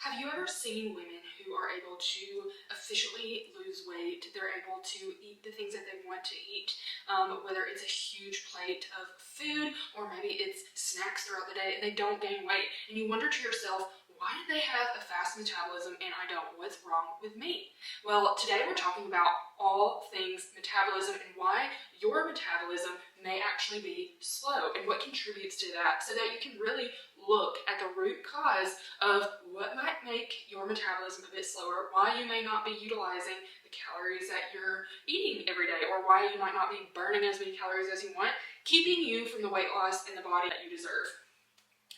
Have you ever seen women who are able to efficiently lose weight? They're able to eat the things that they want to eat, whether it's a huge plate of food or maybe it's snacks throughout the day, and they don't gain weight. And you wonder to yourself, why do they have a fast metabolism and I don't? What's wrong with me? Well, today we're talking about all things metabolism and why your metabolism may actually be slow and what contributes to that, so that you can really look at the root cause of what might make your metabolism a bit slower, why you may not be utilizing the calories that you're eating every day, or why you might not be burning as many calories as you want, keeping you from the weight loss and the body that you deserve.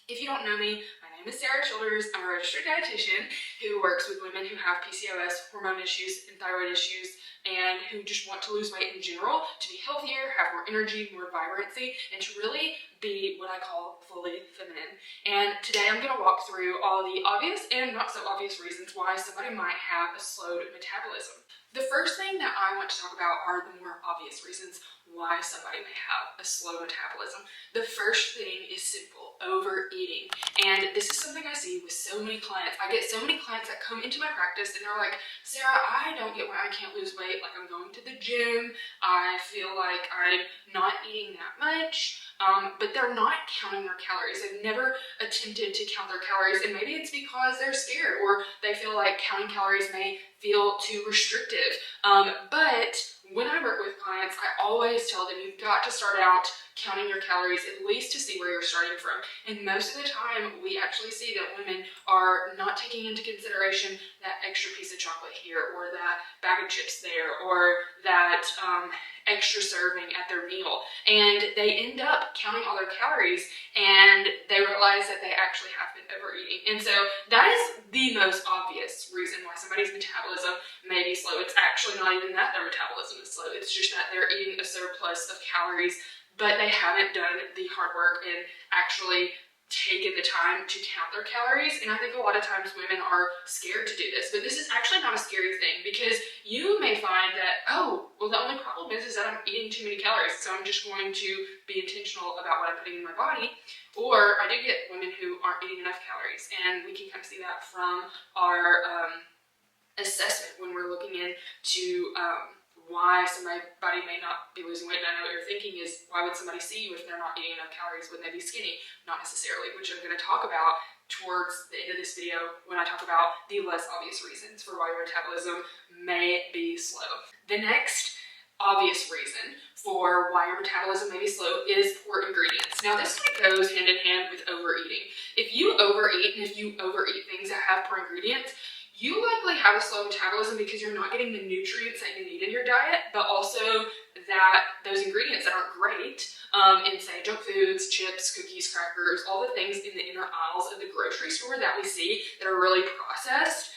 If you don't know me, my name is Sara Childers. I'm a registered dietitian who works with women who have PCOS, hormone issues, and thyroid issues, and who just want to lose weight in general, to be healthier, have more energy, more vibrancy, and to really be what I call fully feminine. And today I'm going to walk through all the obvious and not so obvious reasons why somebody might have a slowed metabolism. The first thing that I want to talk about are the more obvious reasons why somebody may have a slow metabolism. The first thing is simple: overeating. And this is something I see with so many clients. I get so many clients that come into my practice and they're like, Sara, I don't get why I can't lose weight. Like, I'm going to the gym, I feel like I'm not eating that much, but they're not counting their calories. They've never attempted to count their calories, and maybe it's because they're scared or they feel like counting calories may feel too restrictive. But when I work with clients, I always tell them you've got to start out counting your calories at least to see where you're starting from. And most of the time, we actually see that women are not taking into consideration that extra piece of chocolate here, or that bag of chips there, or that extra serving at their meal. And they end up counting all their calories and they realize that they actually have been overeating. And so that is the most obvious reason why somebody's metabolism may be slow. It's actually not even that their metabolism is slow. It's just that they're eating a surplus of calories, but they haven't done the hard work and actually taken the time to count their calories. And I think a lot of times women are scared to do this, but this is actually not a scary thing, because you may find that, oh, well, the only problem is that I'm eating too many calories, so I'm just going to be intentional about what I'm putting in my body. Or I do get women who aren't eating enough calories, and we can kind of see that from our assessment when we're looking into why somebody may not be losing weight. And I know what you're thinking is, why would somebody see you if they're not eating enough calories? Wouldn't they be skinny? Not necessarily, which I'm going to talk about towards the end of this video when I talk about the less obvious reasons for why your metabolism may be slow. The next obvious reason for why your metabolism may be slow is poor ingredients. Now, this kind of goes hand in hand with overeating. If you overeat, and if you overeat things that have poor ingredients, you likely have a slow metabolism because you're not getting the nutrients that you need in your diet, but also that those ingredients that aren't great in, say, junk foods, chips, cookies, crackers, all the things in the inner aisles of the grocery store that we see that are really processed,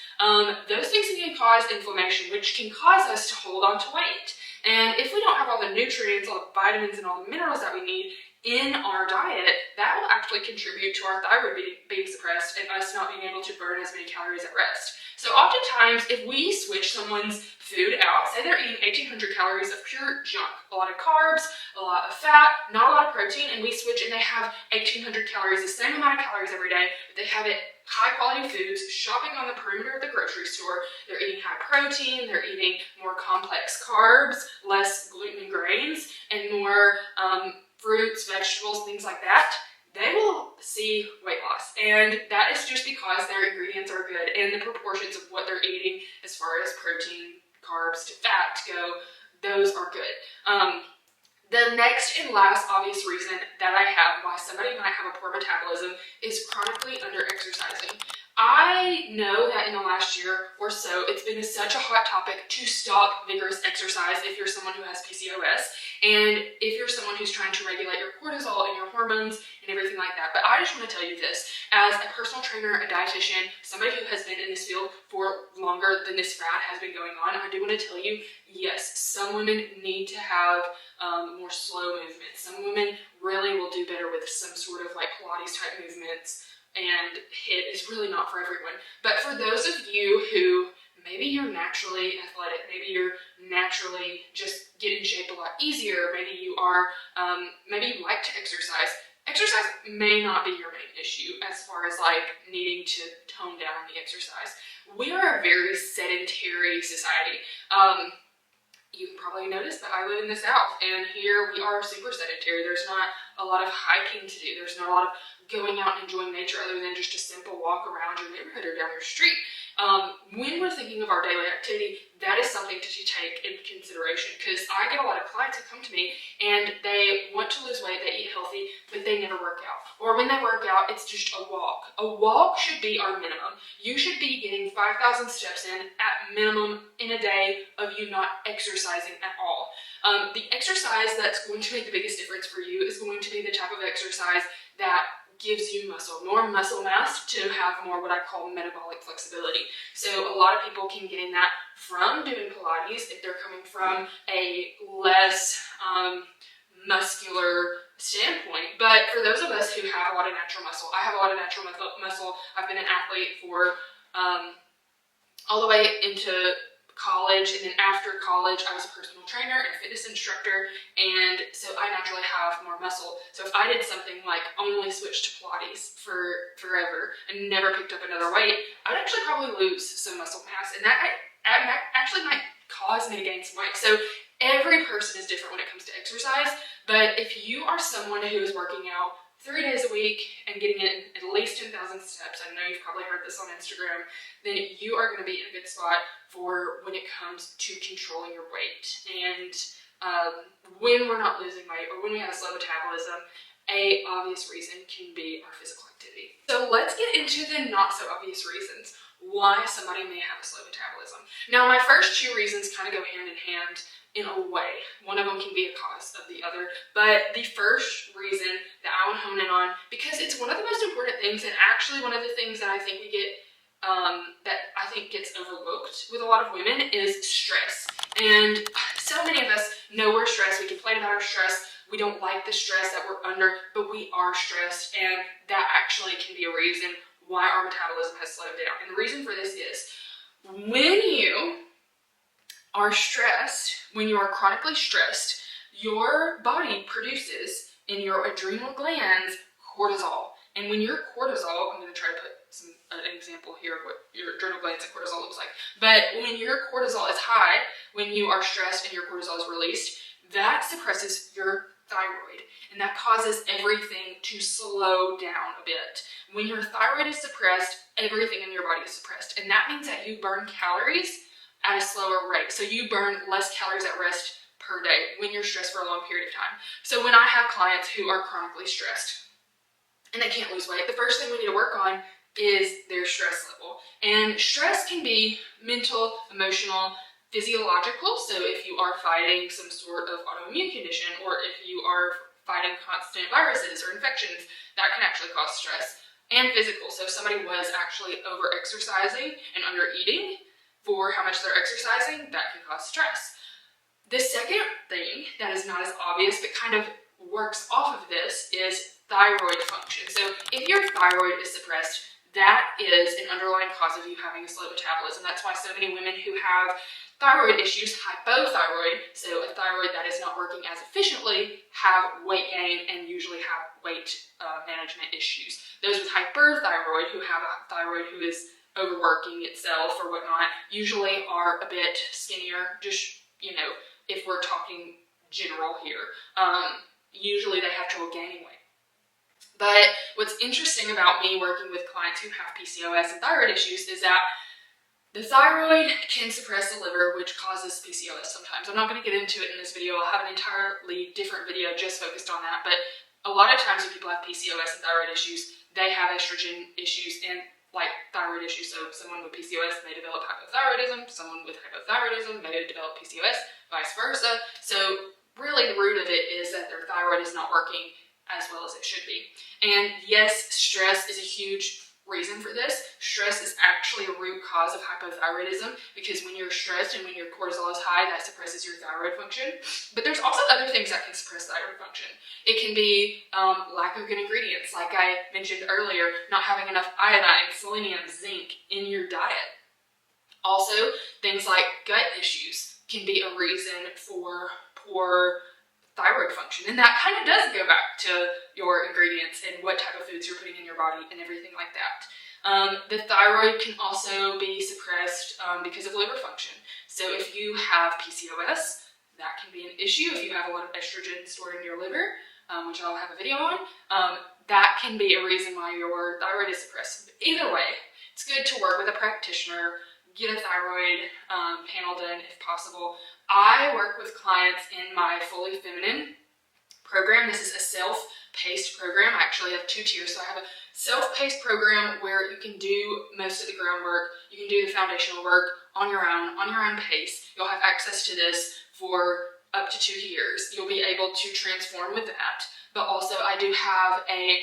those things can cause inflammation, which can cause us to hold on to weight. And if we don't have all the nutrients, all the vitamins, and all the minerals that we need in our diet, that will actually contribute to our thyroid being suppressed and us not being able to burn as many calories at rest. So oftentimes, if we switch someone's food out, say they're eating 1,800 calories of pure junk, a lot of carbs, a lot of fat, not a lot of protein, and we switch and they have 1,800 calories, the same amount of calories every day, but they have it high quality foods, shopping on the perimeter of the grocery store, they're eating high protein, they're eating more complex carbs, less gluten and grains, and more fruits, vegetables, things like that, they will see weight loss. And that is just because their ingredients are good and the proportions of what they're eating as far as protein, carbs to fat go, those are good. The next and last obvious reason that I have why somebody might have a poor metabolism is chronically under-exercising. I know that in the last year or so, it's been such a hot topic to stop vigorous exercise if you're someone who has PCOS, and if you're someone who's trying to regulate your cortisol and your hormones and everything like that. But I just want to tell you this, as a personal trainer, a dietitian, somebody who has been in this field for longer than this fad has been going on, I do want to tell you, yes, some women need to have more slow movements. Some women really will do better with some sort of like Pilates type movements, and HIIT is really not for everyone. But for those of you who maybe you're naturally athletic, maybe you're naturally just get in shape a lot easier, maybe you are, maybe you like to exercise, exercise may not be your main issue as far as like needing to tone down the exercise. We are a very sedentary society. You can probably notice that I live in the South, and here we are super sedentary. There's not a lot of hiking to do. There's not a lot of going out and enjoying nature other than just a simple walk around your neighborhood or down your street. When we're thinking of our daily activity, that is something to take into consideration, because I get a lot of clients who come to me and they want to lose weight, they eat healthy, but they never work out. Or when they work out, it's just a walk. A walk should be our minimum. You should be getting 5,000 steps in at minimum in a day of you not exercising at all. The exercise that's going to make the biggest difference for you is going to be the type of exercise that gives you more muscle mass to have more what I call metabolic flexibility. So a lot of people can get in that from doing Pilates if they're coming from a less muscular standpoint. But for those of us who have a lot of natural muscle, I have a lot of natural muscle. I've been an athlete for all the way into college, and then after college I was a personal trainer and fitness instructor, and so I naturally have more muscle. So if I did something like only switch to Pilates for forever and never picked up another weight, I would actually probably lose some muscle mass, and that actually might cause me to gain some weight. So every person is different when it comes to exercise, but if you are someone who is working out 3 days a week and getting in at least 10,000 steps, I know you've probably heard this on Instagram, then you are going to be in a good spot for when it comes to controlling your weight. And when we're not losing weight or when we have a slow metabolism, a obvious reason can be our physical activity. So let's get into the not so obvious reasons why somebody may have a slow metabolism. Now, my first 2 reasons kind of go hand in hand in a way. One of them can be a cause of the other, but the first reason that I want to hone in on, because it's one of the most important things, and actually one of the things that I think we get that I think gets overlooked with a lot of women, is stress. And so many of us know we're stressed. We complain about our stress. We don't like the stress that we're under, but we are stressed, and that actually can be a reason why our metabolism has slowed down. And the reason for this is when you are stressed, when you are chronically stressed, your body produces in your adrenal glands cortisol. And when your cortisol, I'm going to try to put an example here of what your adrenal glands and cortisol looks like. But when your cortisol is high, when you are stressed and your cortisol is released, that suppresses your thyroid. And that causes everything to slow down a bit. When your thyroid is suppressed, everything in your body is suppressed. And that means that you burn calories at a slower rate. So you burn less calories at rest per day when you're stressed for a long period of time. So when I have clients who are chronically stressed and they can't lose weight, the first thing we need to work on is their stress level. And stress can be mental, emotional, physiological. So if you are fighting some sort of autoimmune condition, or if you are fighting constant viruses or infections, that can actually cause stress. And physical. So if somebody was actually over-exercising and under-eating for how much they're exercising, that can cause stress. The second thing that is not as obvious but kind of works off of this is thyroid function. So if your thyroid is suppressed, that is an underlying cause of you having a slow metabolism. That's why so many women who have thyroid issues, hypothyroid, so a thyroid that is not working as efficiently, have weight gain and usually have weight management issues. Those with hyperthyroid, who have a thyroid who is overworking itself or whatnot, usually are a bit skinnier, just, you know, if we're talking general here. Usually they have trouble gaining weight. But what's interesting about me working with clients who have PCOS and thyroid issues is that the thyroid can suppress the liver, which causes PCOS sometimes. I'm not going to get into it in this video. I'll have an entirely different video just focused on that. But a lot of times when people have PCOS and thyroid issues, they have estrogen issues and like thyroid issues. So someone with PCOS may develop hypothyroidism, someone with hypothyroidism may develop PCOS, vice versa. So really the root of it is that their thyroid is not working as well as it should be. And yes, stress is a huge reason for this. Stress is actually a root cause of hypothyroidism, because when you're stressed and when your cortisol is high, that suppresses your thyroid function. But there's also other things that can suppress thyroid function. It can be lack of good ingredients, like I mentioned earlier, not having enough iodine, selenium, zinc in your diet. Also, things like gut issues can be a reason for poor thyroid function. And that kind of does go back to your ingredients and what type of foods you're putting in your body and everything like that. The thyroid can also be suppressed because of liver function. So if you have PCOS, that can be an issue. If you have a lot of estrogen stored in your liver, which I'll have a video on, that can be a reason why your thyroid is suppressed. But either way, it's good to work with a practitioner, get a thyroid panel done if possible. I work with clients in my Fully Feminine program. This is a self-paced program. I actually have 2 tiers. So I have a self-paced program where you can do most of the groundwork. You can do the foundational work on your own pace. You'll have access to this for up to 2 years. You'll be able to transform with that. But also I do have a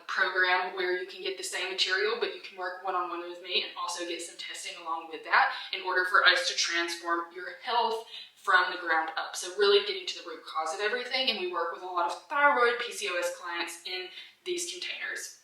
program where you can get the same material, but you can work one-on-one with me and also get some testing along with that in order for us to transform your health from the ground up. So really getting to the root cause of everything, and we work with a lot of thyroid PCOS clients in these containers.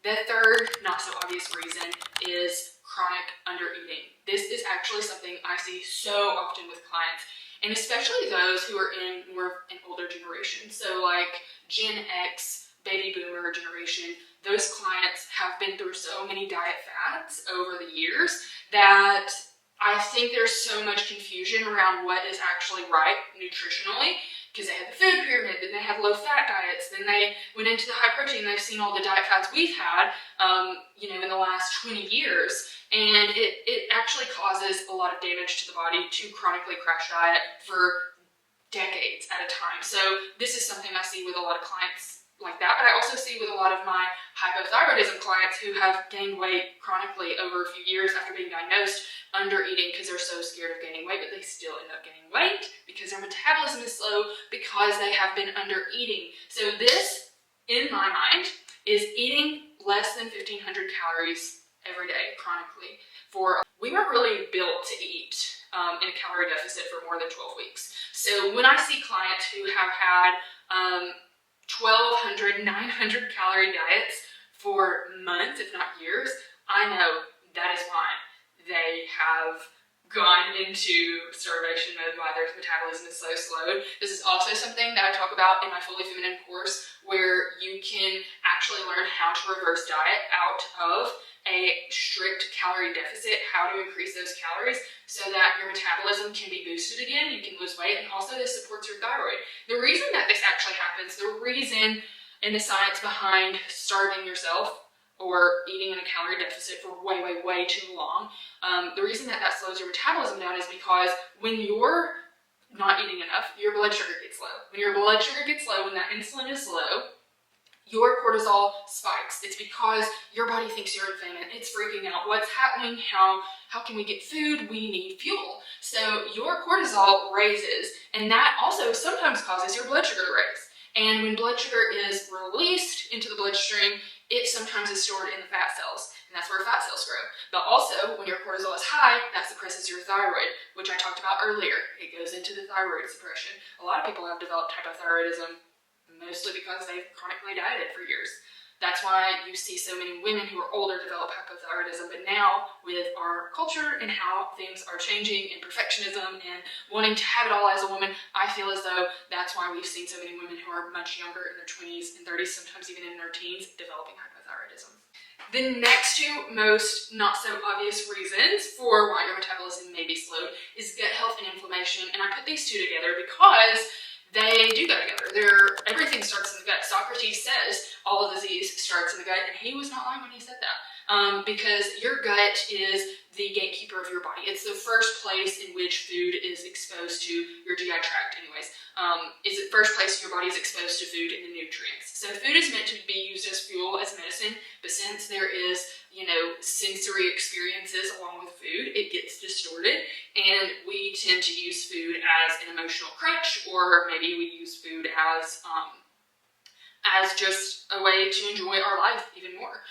The third not so obvious reason is chronic undereating. This is actually something I see so often with clients, and especially those who are in more of an older generation. So like Gen X, baby boomer generation, those clients have been through so many diet fads over the years that I think there's so much confusion around what is actually right nutritionally, because they had the food pyramid, then they had low fat diets, then they went into the high protein. They've seen all the diet fads we've had, in the last 20 years, and it actually causes a lot of damage to the body to chronically crash diet for decades at a time. So this is something I see with a lot of clients like that, but I also see with a lot of my hypothyroidism clients who have gained weight chronically over a few years after being diagnosed under eating because they're so scared of gaining weight, but they still end up gaining weight because their metabolism is slow because they have been under eating. So this, in my mind, is eating less than 1,500 calories every day chronically. We weren't really built to eat in a calorie deficit for more than 12 weeks. So when I see clients who have had 1,200, 900 calorie diets for months, if not years, I know that is why they have gone into starvation mode, why their metabolism is so slowed. This is also something that I talk about in my Fully Feminine course, where you can actually learn how to reverse diet out of a strict calorie deficit, how to increase those calories so that your metabolism can be boosted again, you can lose weight, and also this supports your thyroid. The reason that this actually happens, the reason and the science behind starving yourself or eating in a calorie deficit for way, way, way too long, the reason that slows your metabolism down is because when you're not eating enough, your blood sugar gets low. When your blood sugar gets low, when that insulin is low, your cortisol spikes. It's because your body thinks you're in famine. It's freaking out. What's happening? How can we get food? We need fuel. So your cortisol raises, and that also sometimes causes your blood sugar to raise. And when blood sugar is released into the bloodstream, it sometimes is stored in the fat cells, and that's where fat cells grow. But also, when your cortisol is high, that suppresses your thyroid, which I talked about earlier. It goes into the thyroid suppression. A lot of people have developed hypothyroidism mostly because they've chronically dieted for years. That's why you see so many women who are older develop hypothyroidism. But now, with our culture and how things are changing and perfectionism and wanting to have it all as a woman, I feel as though that's why we've seen so many women who are much younger, in their 20s and 30s, sometimes even in their teens, developing hypothyroidism. The next two most not so obvious reasons for why your metabolism may be slowed is gut health and inflammation. And I put these two together because they do go together. Everything starts in the gut. Socrates says all disease starts in the gut, and he was not lying when he said that. Because your gut is the gatekeeper of your body. It's the first place in which food is exposed to your GI tract anyways. Is the first place your body is exposed to food and the nutrients. So food is meant to be used as fuel, as medicine, but since there is, sensory experiences along with food, it gets distorted, and we tend to use food as an emotional crutch, or maybe we use food as just a way to enjoy our life even more.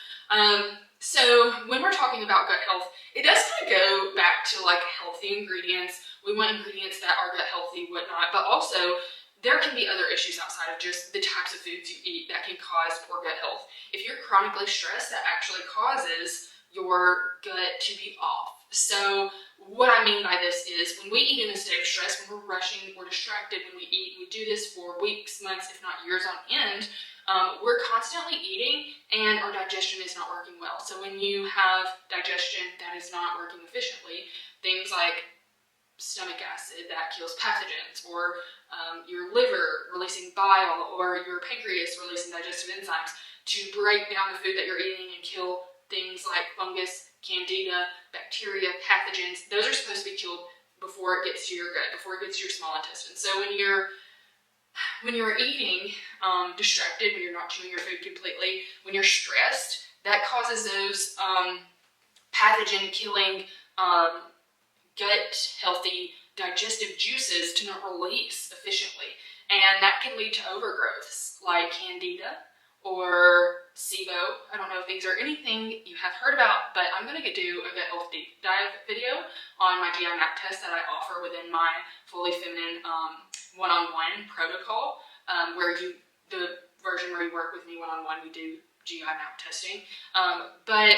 So when we're talking about gut health, it does kind of go back to like healthy ingredients. We want ingredients that are gut healthy, whatnot, but also there can be other issues outside of just the types of foods you eat that can cause poor gut health. If you're chronically stressed, that actually causes your gut to be off. So what I mean by this is when we eat in a state of stress, when we're rushing, we're distracted when we eat, we do this for weeks, months, if not years on end, we're constantly eating and our digestion is not working well. So when you have digestion that is not working efficiently, things like stomach acid that kills pathogens, or your liver releasing bile, or your pancreas releasing digestive enzymes to break down the food that you're eating and kill things like fungus, candida, bacteria, pathogens. Those are supposed to be killed before it gets to your gut, before it gets to your small intestine. So when you're eating distracted, when you're not chewing your food completely, when you're stressed, that causes those pathogen killing gut healthy digestive juices to not release efficiently, and that can lead to overgrowths like candida or SIBO. I don't know if these are anything you have heard about, but I'm going to do a gut health deep dive video on my GI map test that I offer within my Fully Feminine one-on-one protocol, where the version where you work with me one-on-one, we do GI map testing, but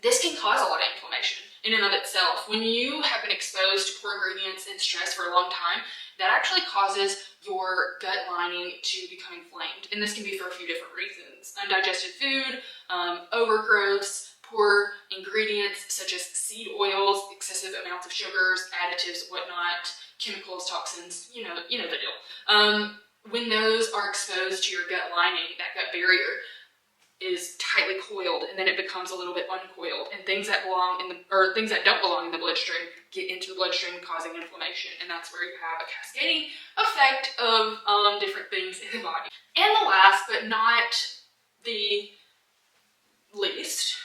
this can cause a lot of inflammation in and of itself. When you have been exposed to poor ingredients and stress for a long time, that actually causes your gut lining to become inflamed. And this can be for a few different reasons. Undigested food, overgrowths, poor ingredients such as seed oils, excessive amounts of sugars, additives, whatnot, chemicals, toxins, you know the deal. When those are exposed to your gut lining, that gut barrier is tightly coiled, and then it becomes a little bit uncoiled, and things that don't belong in the bloodstream get into the bloodstream, causing inflammation, and that's where you have a cascading effect of different things in the body. And the last but not the least,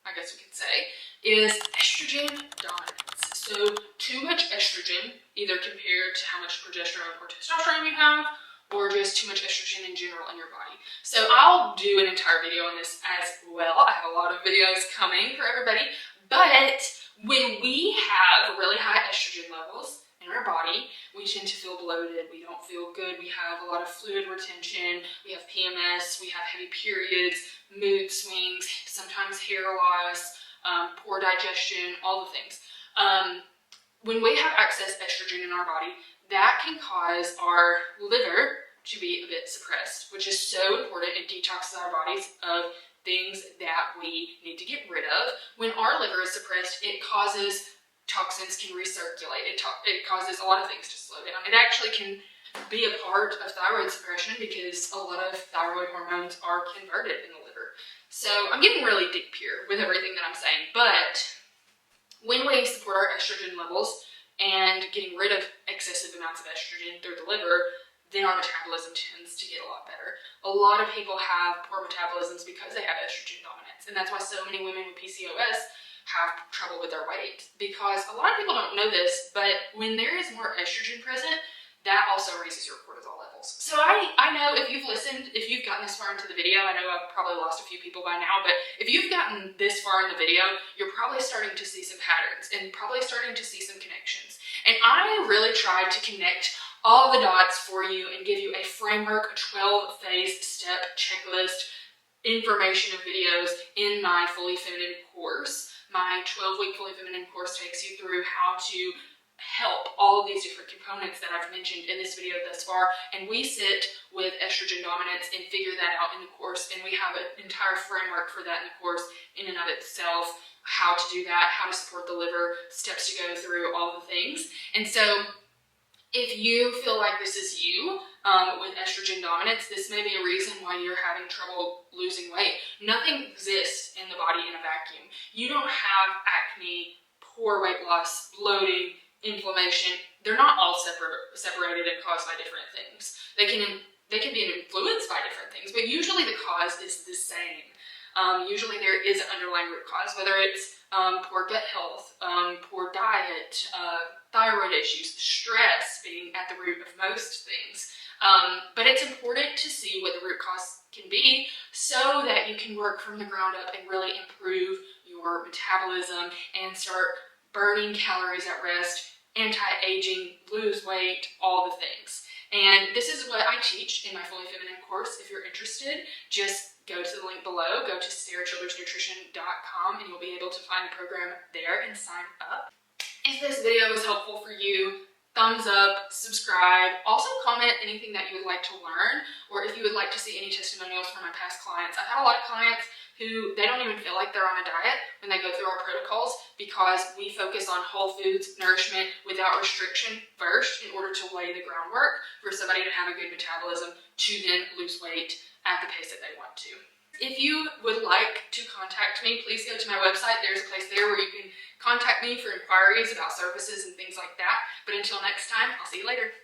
I guess we could say, is estrogen dominance. So too much estrogen, either compared to how much progesterone or testosterone you have, or just too much estrogen in general in your body. So I'll do an entire video on this as well. I have a lot of videos coming for everybody, but when we have really high estrogen levels in our body, we tend to feel bloated, we don't feel good, we have a lot of fluid retention, we have PMS, we have heavy periods, mood swings, sometimes hair loss, poor digestion, all the things. When we have excess estrogen in our body, that can cause our liver to be a bit suppressed, which is so important. It detoxes our bodies of things that we need to get rid of. When our liver is suppressed, it causes toxins can recirculate. It causes a lot of things to slow down. It actually can be a part of thyroid suppression because a lot of thyroid hormones are converted in the liver. So I'm getting really deep here with everything that I'm saying, but when we support our estrogen levels and getting rid of excessive amounts of estrogen through the liver, then our metabolism tends to get a lot better. A lot of people have poor metabolisms because they have estrogen dominance, and that's why so many women with PCOS have trouble with their weight, because a lot of people don't know this, but when there is more estrogen present, that also raises your cortisol levels. So I know if you've listened, if you've gotten this far into the video, I know I've probably lost a few people by now, but if you've gotten this far in the video, you're probably starting to see some patterns and probably starting to see some connections. And I really tried to connect all the dots for you and give you a framework, a 12-phase step checklist, information of videos in my Fully Feminine course. My 12-week Fully Feminine course takes you through how to help all of these different components that I've mentioned in this video thus far, and we sit with estrogen dominance and figure that out in the course, and we have an entire framework for that in the course in and of itself, how to do that, how to support the liver, steps to go through, all the things. And so if you feel like this is you with estrogen dominance, this may be a reason why you're having trouble losing weight. Nothing exists in the body in a vacuum. You don't have acne, poor weight loss, bloating, inflammation. They're not all separated and caused by different things. They can be influenced by different things, but usually the cause is the same. Usually there is an underlying root cause, whether it's poor gut health, poor diet, thyroid issues, stress being at the root of most things. But it's important to see what the root cause can be so that you can work from the ground up and really improve your metabolism and start burning calories at rest, anti-aging, lose weight, all the things. And this is what I teach in my Fully Feminine course. If you're interested, just go to the link below, go to sarachildersnutrition.com, and you'll be able to find the program there and sign up. If this video was helpful for you, thumbs up, subscribe. Also comment anything that you would like to learn, or if you would like to see any testimonials from my past clients. I've had a lot of clients who they don't even feel like they're on a diet when they go through our protocols, because we focus on whole foods, nourishment without restriction first in order to lay the groundwork for somebody to have a good metabolism to then lose weight at the pace that they want to. If you would like to contact me, please go to my website. There's a place there where you can contact me for inquiries about services and things like that. But until next time, I'll see you later.